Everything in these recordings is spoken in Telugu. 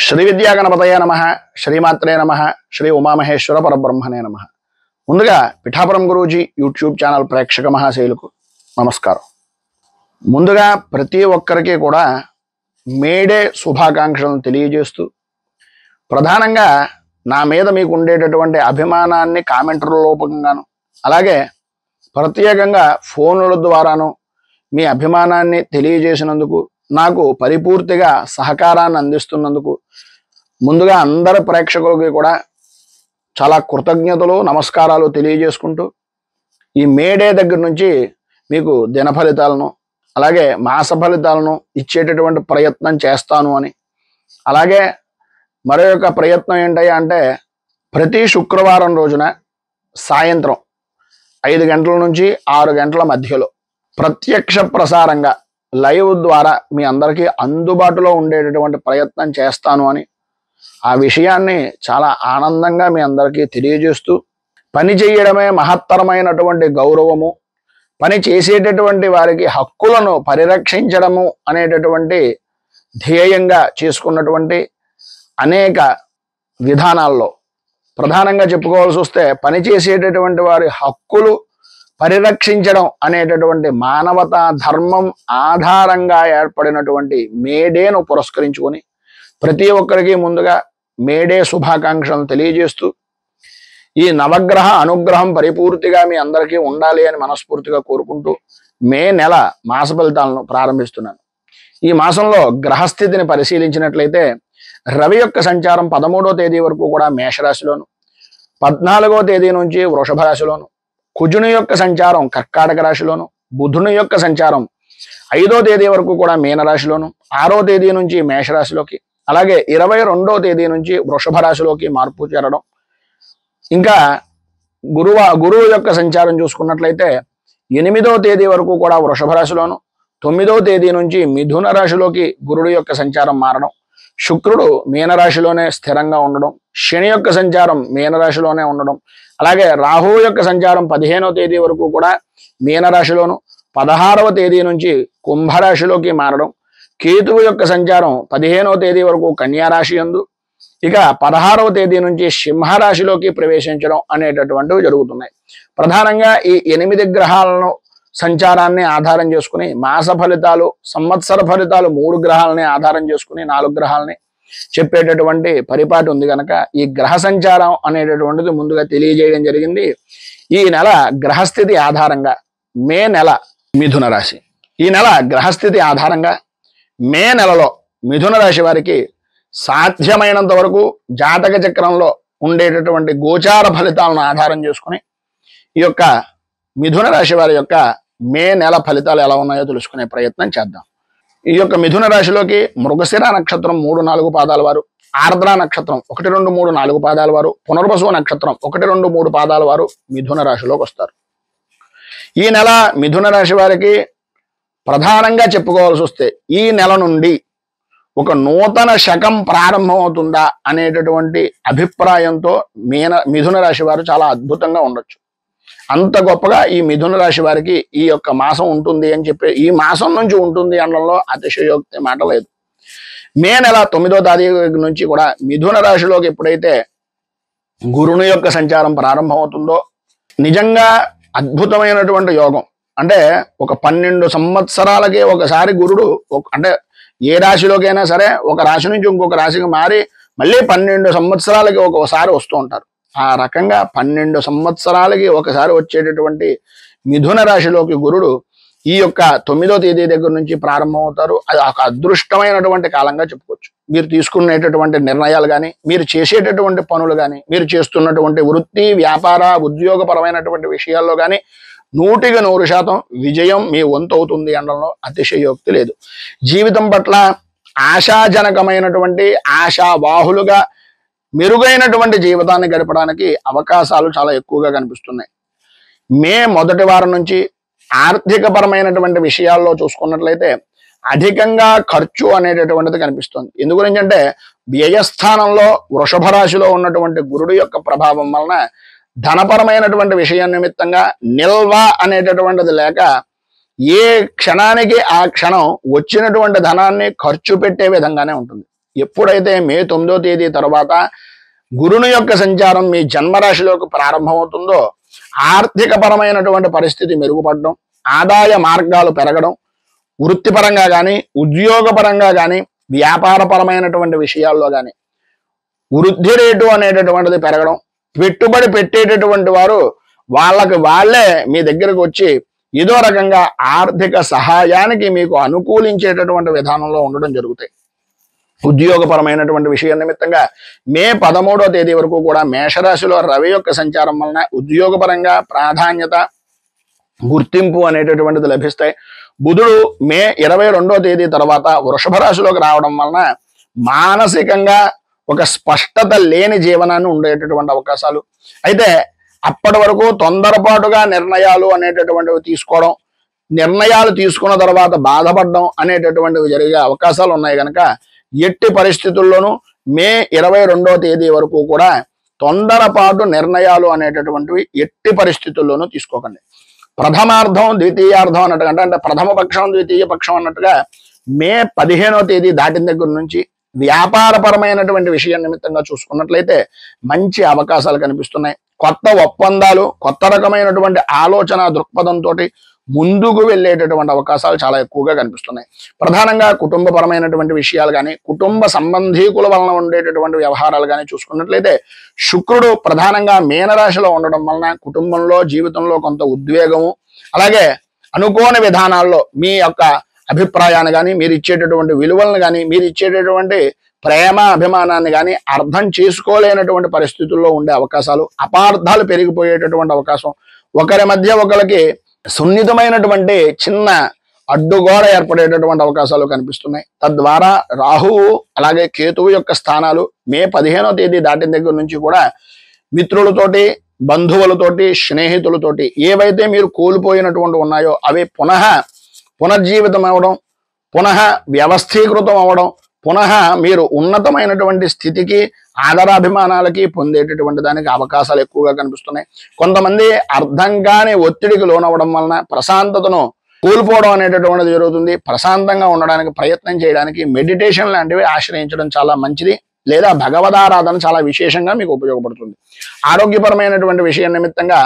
శ్రీ విద్యా గణపతయ నమః, శ్రీమాత్రే నమః, శ్రీ ఉమామహేశ్వర పరబ్రహ్మణే నమః. ముందుగా పిఠాపురం గురూజీ యూట్యూబ్ ఛానల్ ప్రేక్షక మహాశైలకు నమస్కారం. ముందుగా ప్రతి ఒక్కరికి కూడా మేడే శుభాకాంక్షలను తెలియజేస్తూ, ప్రధానంగా నా మీద మీకు ఉండేటటువంటి అభిమానాన్ని కామెంటర్ల రూపంగాను, అలాగే ప్రత్యేకంగా ఫోనుల ద్వారాను మీ అభిమానాన్ని తెలియజేసినందుకు, నాకు పరిపూర్తిగా సహకారాన్ని అందిస్తున్నందుకు ముందుగా అందరి ప్రేక్షకులకి కూడా చాలా కృతజ్ఞతలు, నమస్కారాలు తెలియజేసుకుంటూ, ఈ మేడే దగ్గర నుంచి మీకు దిన ఫలితాలను అలాగే మాస ఫలితాలను ఇచ్చేటటువంటి ప్రయత్నం చేస్తాను అని, అలాగే మరొక ప్రయత్నం ఏంటయ్యా అంటే, ప్రతి శుక్రవారం రోజున సాయంత్రం 5 గంటల నుంచి 6 గంటల మధ్యలో ప్రత్యక్ష ప్రసారంగా లైవ్ ద్వారా మీ అందరికీ అందుబాటులో ఉండేటటువంటి ప్రయత్నం చేస్తాను అని, ఆ విషయాన్ని చాలా ఆనందంగా మీ అందరికీ తెలియజేస్తూ, పని చేయడమే మహత్తరమైనటువంటి గౌరవము, పని చేసేటటువంటి వారికి హక్కులను పరిరక్షించడము అనేటటువంటి ధ్యేయంగా చేసుకున్నటువంటి అనేక విధానాల్లో ప్రధానంగా చెప్పుకోవాల్సి వస్తే, పని చేసేటటువంటి వారి హక్కులు పరిరక్షించడం అనేటటువంటి మానవతా ధర్మం ఆధారంగా ఏర్పడినటువంటి మేడేను పురస్కరించుకొని ప్రతి ఒక్కరికి ముందుగా మేడే శుభాకాంక్షలను తెలియజేస్తూ, ఈ నవగ్రహ అనుగ్రహం పరిపూర్తిగా మీ అందరికీ ఉండాలి అని మనస్ఫూర్తిగా కోరుకుంటూ మే నెల మాస ఫలితాలను ప్రారంభిస్తున్నాను. ఈ మాసంలో గ్రహస్థితిని పరిశీలించినట్లయితే, రవి యొక్క సంచారం 13వ తేదీ వరకు కూడా మేషరాశిలోను, 14వ తేదీ నుంచి వృషభ రాశిలోను, కుజుని యొక్క సంచారం కర్కాటక రాశిలోను, బుధుని యొక్క సంచారం 5వ తేదీ వరకు కూడా మీనరాశిలోను, 6వ తేదీ నుంచి మేషరాశిలోకి, అలాగే 22వ తేదీ నుంచి వృషభ రాశిలోకి మార్పు చేరడం. ఇంకా గురువు యొక్క సంచారం చూసుకున్నట్లయితే 8వ తేదీ వరకు కూడా వృషభ రాశిలోను, 9వ తేదీ నుంచి మిథున రాశిలోకి గురుడు యొక్క సంచారం మారడం, శుక్రుడు మీనరాశిలోనే స్థిరంగా ఉండడం, శని యొక్క సంచారం మీనరాశిలోనే ఉండడం, అలాగే రాహువు యొక్క సంచారం 15వ తేదీ వరకు కూడా మీనరాశిలోను, 16వ తేదీ నుంచి కుంభరాశిలోకి మారడం, కేతువు యొక్క సంచారం 15వ తేదీ వరకు కన్యారాశి యందు, ఇక 16వ తేదీ నుంచి సింహరాశిలోకి ప్రవేశించడం అనేటటువంటివి జరుగుతున్నాయి. ప్రధానంగా ఈ 8 గ్రహాలను సంచారాన్ని ఆధారం చేసుకుని మాస ఫలితాలు, సంవత్సర ఫలితాలు 3 గ్రహాలని ఆధారం చేసుకుని 4 గ్రహాలని చెప్పేటటువంటి పరిపాటి ఉంది కనుక, ఈ గ్రహ సంచారం అనేటటువంటిది ముందుగా తెలియజేయడం జరిగింది. ఈ నెల గ్రహస్థితి ఆధారంగా మే నెల మిథున రాశి, ఈ నెల గ్రహస్థితి ఆధారంగా మే నెలలో మిథున రాశి వారికి సాధ్యమైనంత వరకు జాతక చక్రంలో ఉండేటటువంటి గోచార ఫలితాలను ఆధారం చేసుకుని ఈ యొక్క మిథున రాశి వారి యొక్క మే నెల ఫలితాలు ఎలా ఉన్నాయో తెలుసుకునే ప్రయత్నం చేద్దాం. ఈ యొక్క మిథున రాశిలోకి మృగశిర నక్షత్రం 3-4 పాదాల వారు, ఆర్ద్ర నక్షత్రం 1-2-3-4 పాదాల వారు, పునర్వసు నక్షత్రం 1-2-3 పాదాల వారు మిథున రాశిలోకి వస్తారు. ఈ నెల మిథున రాశి వారికి ప్రధానంగా చెప్పుకోవాల్సి వస్తే, ఈ నెల నుండి ఒక నూతన శకం ప్రారంభమవుతుందా అనేటటువంటి అభిప్రాయంతో మిథున రాశి వారు చాలా అద్భుతంగా ఉండొచ్చు. అంత గొప్పగా ఈ మిథున రాశి వారికి ఈ యొక్క మాసం ఉంటుంది అని చెప్పి, ఈ మాసం నుంచి ఉంటుంది అనడంలో అతిశయోక్తి మాట లేదు. మే నెల 9వ తారీఖు నుంచి కూడా మిథున రాశిలోకి ఎప్పుడైతే గురుని యొక్క సంచారం ప్రారంభమవుతుందో, నిజంగా అద్భుతమైనటువంటి యోగం. అంటే ఒక 12 సంవత్సరాలకి ఒకసారి గురుడు అంటే ఏ రాశిలోకైనా సరే ఒక రాశి నుంచి ఇంకొక రాశికి మారి మళ్ళీ 12 సంవత్సరాలకి ఒకసారి వస్తూ ఉంటారు. ఆ రకంగా 12 సంవత్సరాలకి ఒకసారి వచ్చేటటువంటి మిథున రాశిలోకి గురుడు ఈ యొక్క 9వ తేదీ దగ్గర నుంచి ప్రారంభమవుతారు. అది ఒక అదృష్టమైనటువంటి కాలంగా చెప్పుకోవచ్చు. మీరు తీసుకునేటటువంటి నిర్ణయాలు కానీ, మీరు చేసేటటువంటి పనులు కానీ, మీరు చేస్తున్నటువంటి వృత్తి, వ్యాపార, ఉద్యోగపరమైనటువంటి విషయాల్లో కానీ 100% విజయం మీ వంతు అవుతుంది అనడంలో అతిశయోక్తి లేదు. జీవితం పట్ల ఆశాజనకమైనటువంటి, ఆశావాహులుగా మెరుగైనటువంటి జీవితాన్ని గడపడానికి అవకాశాలు చాలా ఎక్కువగా కనిపిస్తున్నాయి. మే మొదటి వారం నుంచి ఆర్థిక పరమైనటువంటి విషయాల్లో చూసుకున్నట్లయితే అధికంగా ఖర్చు అనేటటువంటిది కనిపిస్తుంది. ఎందుకంటే వ్యయస్థానంలో వృషభ రాశిలో ఉన్నటువంటి గురుడు యొక్క ప్రభావం వలన ధనపరమైనటువంటి విషయం నిమిత్తంగా నిల్వ అనేటటువంటిది లేక, ఏ క్షణానికి ఆ క్షణం వచ్చినటువంటి ధనాన్ని ఖర్చు పెట్టే విధంగానే ఉంటుంది. ఎప్పుడైతే మే 9వ తేదీ తర్వాత గురుని యొక్క సంచారం మీ జన్మరాశిలోకి ప్రారంభమవుతుందో ఆర్థిక పరమైనటువంటి పరిస్థితి మెరుగుపడడం, ఆదాయ మార్గాలు పెరగడం, వృత్తిపరంగా కానీ ఉద్యోగపరంగా కానీ వ్యాపారపరమైనటువంటి విషయాల్లో కానీ వృద్ధి రేటు అనేటటువంటిది పెరగడం, పెట్టుబడి పెట్టేటటువంటి వారు వాళ్ళే మీ దగ్గరకు వచ్చి ఏదో రకంగా ఆర్థిక సహాయానికి మీకు అనుకూలించేటటువంటి విధానంలో ఉండడం జరుగుతాయి. ఉద్యోగపరమైనటువంటి విషయం నిమిత్తంగా మే 13వ తేదీ వరకు కూడా మేషరాశిలో రవి యొక్క సంచారం వలన ఉద్యోగపరంగా ప్రాధాన్యత, గుర్తింపు అనేటటువంటిది లభిస్తాయి. బుధుడు మే 22వ తేదీ తర్వాత వృషభ రాశిలోకి రావడం వలన మానసికంగా ఒక స్పష్టత లేని జీవనాన్ని ఉండేటటువంటి అవకాశాలు. అయితే అప్పటి వరకు తొందరపాటుగా నిర్ణయాలు అనేటటువంటివి తీసుకోవడం, నిర్ణయాలు తీసుకున్న తర్వాత బాధపడడం అనేటటువంటివి జరిగే అవకాశాలు ఉన్నాయి కనుక ఎట్టి పరిస్థితుల్లోనూ మే 22వ తేదీ వరకు కూడా తొందరపాటు నిర్ణయాలు అనేటటువంటివి ఎట్టి పరిస్థితుల్లోనూ తీసుకోకండి. ప్రథమార్థం ద్వితీయార్థం అన్నట్టుగా అంటే ప్రథమ పక్షం ద్వితీయ పక్షం అన్నట్టుగా మే 15వ తేదీ దాటిన దగ్గర నుంచి వ్యాపారపరమైనటువంటి విషయం నిమిత్తంగా చూసుకున్నట్లయితే మంచి అవకాశాలు కనిపిస్తున్నాయి. కొత్త ఒప్పందాలు, కొత్త రకమైనటువంటి ఆలోచన దృక్పథంతో ముందుకు వెళ్ళేటటువంటి అవకాశాలు చాలా ఎక్కువగా కనిపిస్తున్నాయి. ప్రధానంగా కుటుంబపరమైనటువంటి విషయాలు కానీ కుటుంబ సంబంధీకుల వలన ఉండేటటువంటి వ్యవహారాలు కానీ చూసుకున్నట్లయితే శుక్రుడు ప్రధానంగా మీనరాశిలో ఉండడం వలన కుటుంబంలో జీవితంలో కొంత ఉద్వేగము, అలాగే అనుకోని విధానాల్లో మీ యొక్క అభిప్రాయాన్ని కానీ మీరు ఇచ్చేటటువంటి విలువలను కానీ మీరు ఇచ్చేటటువంటి ప్రేమ అభిమానాన్ని కానీ అర్థం చేసుకోలేనటువంటి పరిస్థితుల్లో ఉండే అవకాశాలు, అపార్థాలు పెరిగిపోయేటటువంటి అవకాశం, ఒకరి మధ్య ఒకరికి సున్నితమైనటువంటి చిన్న అడ్డుగోడ ఏర్పడేటటువంటి అవకాశాలు కనిపిస్తున్నాయి. తద్వారా రాహువు అలాగే కేతువు యొక్క స్థానాలు మే 15వ తేదీ దాటిన దగ్గర నుంచి కూడా మిత్రులతోటి, బంధువులతోటి, స్నేహితులతోటి ఏవైతే మీరు కోల్పోయినటువంటి ఉన్నాయో అవి పునర్జీవితం అవ్వడం, పునః వ్యవస్థీకృతం అవ్వడం, పునః మీరు ఉన్నతమైనటువంటి స్థితికి ఆదరాభిమానాలకి పొందేటటువంటి దానికి అవకాశాలు ఎక్కువగా కనిపిస్తున్నాయి. కొంతమంది అర్థం కాని ఒత్తిడికి లోనవ్వడం వలన ప్రశాంతతను కోల్పోవడం అనేటటువంటిది జరుగుతుంది. ప్రశాంతంగా ఉండడానికి ప్రయత్నం చేయడానికి మెడిటేషన్ లాంటివి ఆశ్రయించడం చాలా మంచిది, లేదా భగవదారాధన చాలా విశేషంగా మీకు ఉపయోగపడుతుంది. ఆరోగ్యపరమైనటువంటి విషయం నిమిత్తంగా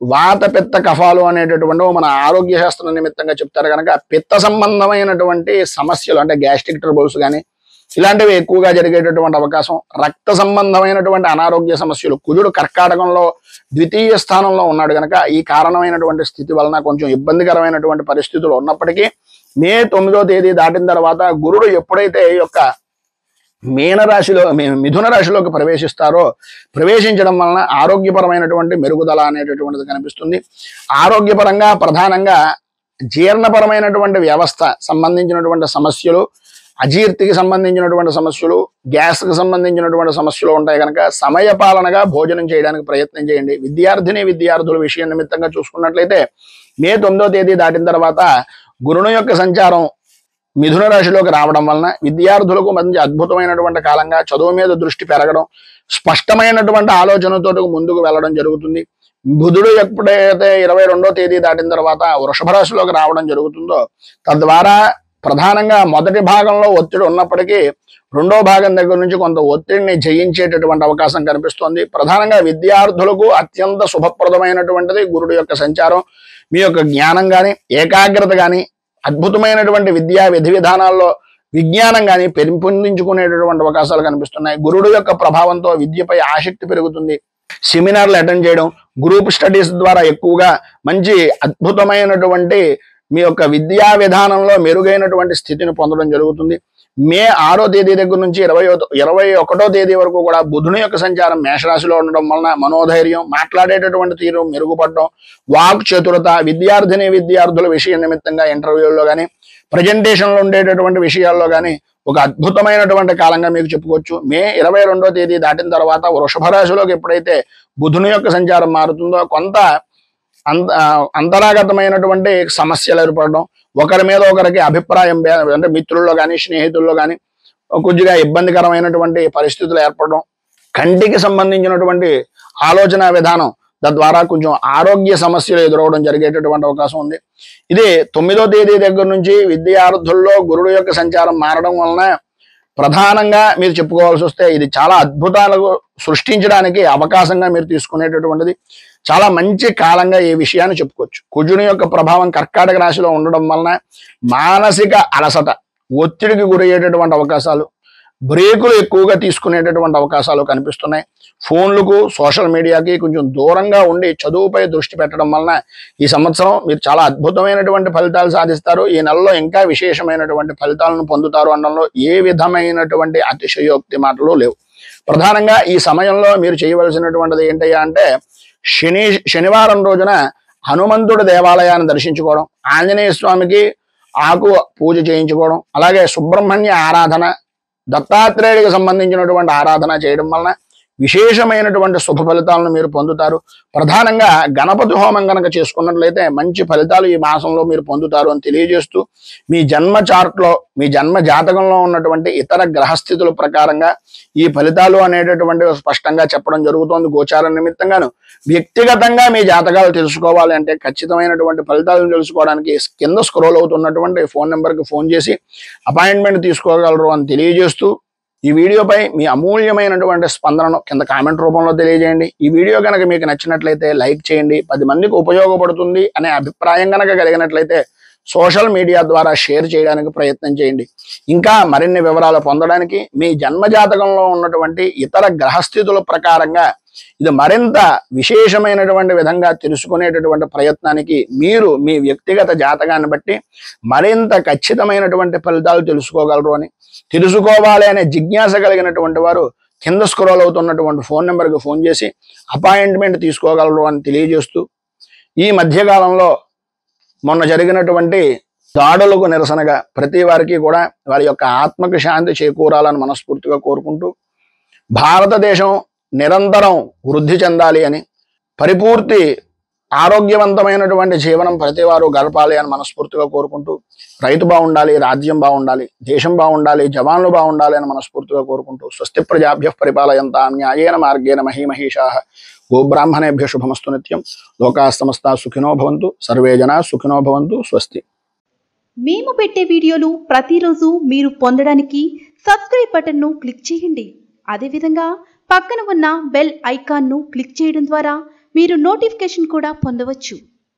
వాత పిత్త కఫాలు అనేటటువంటి మన ఆరోగ్య శాస్త్రం నిమిత్తంగా చెప్తారు కనుక పిత్త సంబంధమైనటువంటి సమస్యలు అంటే గ్యాస్ట్రిక్ ట్రబుల్స్ కానీ ఇలాంటివి ఎక్కువగా జరిగేటటువంటి అవకాశం, రక్త సంబంధమైనటువంటి అనారోగ్య సమస్యలు, కుజుడు కర్కాటకంలో ద్వితీయ స్థానంలో ఉన్నాడు కనుక ఈ కారణమైనటువంటి స్థితి వలన కొంచెం ఇబ్బందికరమైనటువంటి పరిస్థితులు ఉన్నప్పటికీ మే 9వ తేదీ దాటిన తర్వాత గురుడు ఎప్పుడైతే ఈ యొక్క మిథున రాశిలోకి ప్రవేశించడం వలన ఆరోగ్యపరమైనటువంటి మెరుగుదల అనేటటువంటిది కనిపిస్తుంది. ఆరోగ్యపరంగా ప్రధానంగా జీర్ణపరమైనటువంటి వ్యవస్థ సంబంధించినటువంటి సమస్యలు, అజీర్తికి సంబంధించినటువంటి సమస్యలు, గ్యాస్కి సంబంధించినటువంటి సమస్యలు ఉంటాయి కనుక సమయపాలనగా భోజనం చేయడానికి ప్రయత్నం చేయండి. విద్యార్థుల విషయం నిమిత్తంగా చూసుకున్నట్లయితే మే 9వ తేదీ దాటిన తర్వాత గురుని యొక్క సంచారం మిథున రాశిలోకి రావడం వలన విద్యార్థులకు మంచి అద్భుతమైనటువంటి కాలంగా చదువు మీద దృష్టి పెరగడం, స్పష్టమైనటువంటి ఆలోచనతో ముందుకు వెళ్ళడం జరుగుతుంది. బుధుడు ఎప్పుడైతే 22వ తేదీ దాటిన తర్వాత వృషభ రాశిలోకి రావడం జరుగుతుందో తద్వారా ప్రధానంగా మొదటి భాగంలో ఒత్తిడి ఉన్నప్పటికీ రెండో భాగం దగ్గర నుంచి కొంత ఒత్తిడిని జయించేటటువంటి అవకాశం కనిపిస్తోంది. ప్రధానంగా విద్యార్థులకు అత్యంత శుభప్రదమైనటువంటిది గురుడు యొక్క సంచారం. మీ యొక్క జ్ఞానం కానీ ఏకాగ్రత కానీ అద్భుతమైనటువంటి విద్యా విధి విధానాల్లో విజ్ఞానం కానీ పెంపొందించుకునేటటువంటి అవకాశాలు కనిపిస్తున్నాయి. గురుడు యొక్క ప్రభావంతో విద్యపై ఆసక్తి పెరుగుతుంది. సెమినార్లు అటెండ్ చేయడం, గ్రూప్ స్టడీస్ ద్వారా ఎక్కువగా మంచి అద్భుతమైనటువంటి మీ యొక్క విద్యా విధానంలో మెరుగైనటువంటి స్థితిని పొందడం జరుగుతుంది. మే 6వ తేదీ దగ్గర నుంచి 21వ తేదీ వరకు కూడా బుధుని యొక్క సంచారం మేషరాశిలో ఉండడం వలన మనోధైర్యం, మాట్లాడేటటువంటి తీరు మెరుగుపడడం, వాక్ చతురత, విద్యార్థుల విషయం నిమిత్తంగా ఇంటర్వ్యూల్లో కానీ ప్రజెంటేషన్లో ఉండేటటువంటి విషయాల్లో కానీ ఒక అద్భుతమైనటువంటి కాలంగా మీకు చెప్పుకోవచ్చు. మే 22వ తేదీ దాటిన తర్వాత వృషభ రాశిలోకి ఎప్పుడైతే బుధుని యొక్క సంచారం మారుతుందో కొంత అంతరాగతమైనటువంటి సమస్యలు ఏర్పడడం, ఒకరి మీద ఒకరికి అభిప్రాయం అంటే మిత్రుల్లో కానీ స్నేహితుల్లో కానీ కొద్దిగా ఇబ్బందికరమైనటువంటి పరిస్థితులు ఏర్పడడం, కంటికి సంబంధించినటువంటి ఆలోచన విధానం తద్వారా కొంచెం ఆరోగ్య సమస్యలు ఎదురవడం జరిగేటటువంటి అవకాశం ఉంది. ఇది 9వ తేదీ దగ్గర నుంచి విద్యార్థుల్లో గురుడు యొక్క సంచారం మారడం వలన ప్రధానంగా మీరు చెప్పుకోవాల్సి వస్తే ఇది చాలా అద్భుతాలకు సృష్టించడానికి అవకాశంగా మీరు తీసుకునేటటువంటిది. చాలా మంచి కాలంగా ఈ విషయాన్ని చెప్పుకోవచ్చు. కుజుని యొక్క ప్రభావం కర్కాటక రాశిలో ఉండడం వలన మానసిక అలసట, ఒత్తిడికి గురయ్యేటటువంటి అవకాశాలు, బ్రేకులు ఎక్కువగా తీసుకునేటటువంటి అవకాశాలు కనిపిస్తున్నాయి. ఫోన్లకు, సోషల్ మీడియాకి కొంచెం దూరంగా ఉండి చదువుపై దృష్టి పెట్టడం వలన ఈ సంవత్సరం మీరు చాలా అద్భుతమైనటువంటి ఫలితాలు సాధిస్తారు. ఈ నెలలో ఇంకా విశేషమైనటువంటి ఫలితాలను పొందుతారు అనడంలో ఏ విధమైనటువంటి అతిశయోక్తి మాటలు లేవు. ప్రధానంగా ఈ సమయంలో మీరు చేయవలసినటువంటిది ఏంటయ్యా అంటే శనివారం రోజున హనుమంతుడి దేవాలయాన్ని దర్శించుకోవడం, ఆంజనేయ స్వామికి ఆకు పూజ చేయించుకోవడం, అలాగే సుబ్రహ్మణ్య ఆరాధన, దత్తాత్రేయుడికి సంబంధించినటువంటి ఆరాధన చేయడం వలన విశేషమైనటువంటి శుభ ఫలితాలను మీరు పొందుతారు. ప్రధానంగా గణపతి హోమం కనుక చేసుకున్నట్లయితే మంచి ఫలితాలు ఈ మాసంలో మీరు పొందుతారు అని తెలియజేస్తూ, మీ జన్మ చార్ట్లో, మీ జన్మ జాతకంలో ఉన్నటువంటి ఇతర గ్రహస్థితుల ప్రకారంగా ఈ ఫలితాలు అనేటటువంటివి స్పష్టంగా చెప్పడం జరుగుతోంది. గోచార నిమిత్తంగాను వ్యక్తిగతంగా మీ జాతకాలు తెలుసుకోవాలి అంటే ఖచ్చితమైనటువంటి ఫలితాలను తెలుసుకోవడానికి కింద స్క్రోల్ అవుతున్నటువంటి ఫోన్ నెంబర్కి ఫోన్ చేసి అపాయింట్మెంట్ తీసుకోగలరు అని తెలియజేస్తూ, ఈ వీడియోపై మీ అమూల్యమైనటువంటి స్పందనను కింద కామెంట్ రూపంలో తెలియజేయండి. ఈ వీడియో కనుక మీకు నచ్చినట్లయితే లైక్ చేయండి. 10 మందికి ఉపయోగపడుతుంది అనే అభిప్రాయం కనుక కలిగినట్లయితే సోషల్ మీడియా ద్వారా షేర్ చేయడానికి ప్రయత్నం చేయండి. ఇంకా మరిన్ని వివరాలు పొందడానికి మీ జన్మజాతకంలో ఉన్నటువంటి ఇతర గ్రహస్థితుల ప్రకారంగా ఇది మరింత విశేషమైనటువంటి విధంగా తెలుసుకునేటటువంటి ప్రయత్నానికి మీరు మీ వ్యక్తిగత జాతకాన్ని బట్టి మరింత ఖచ్చితమైనటువంటి ఫలితాలు తెలుసుకోగలరు అని, తెలుసుకోవాలి అనే జిజ్ఞాస కలిగినటువంటి వారు కింద స్క్రోల్ అవుతున్నటువంటి ఫోన్ నెంబర్కి ఫోన్ చేసి అపాయింట్మెంట్ తీసుకోగలరు అని తెలియజేస్తూ, ఈ మధ్యకాలంలో మొన్న జరిగినటువంటి దాడులకు నిరసనగా ప్రతి వారికి కూడా వారి యొక్క ఆత్మకు శాంతి చేకూరాలని మనస్ఫూర్తిగా కోరుకుంటూ, భారతదేశం నిరంతరం వృద్ధి చెందాలి అని, పరిపూర్తి ఆరోగ్యవంతమైనటువంటి జీవనం ప్రతివారు గడపాలి అని మనస్ఫూర్తిగా కోరుకుంటూ, రైతు బాగుండాలి, రాజ్యం బాగుండాలి, దేశం బాగుండాలి, జవాన్లు బాగుండాలి అని మనస్ఫూర్తిగా కోరుకుంటూ, స్వస్తి ప్రజాభ్యః పరిపాలయంతాం న్యాయేన మార్గేణ మహీమహీషాః గోబ్రాహ్మణేభ్య శుభమస్తు నిత్యం. లోకాః సమస్తాః సుఖినో భవంతు, సర్వే జనాః సుఖినో భవంతు. స్వస్తి. మేము పెట్టే వీడియోలు ప్రతిరోజు మీరు పొందడానికి సబ్స్క్రైబ్ బటన్ను క్లిక్ చేయండి. అదేవిధంగా పక్కన ఉన్న బెల్ ఐకాన్ను క్లిక్ చేయడం ద్వారా మీరు నోటిఫికేషన్ కూడా పొందవచ్చు.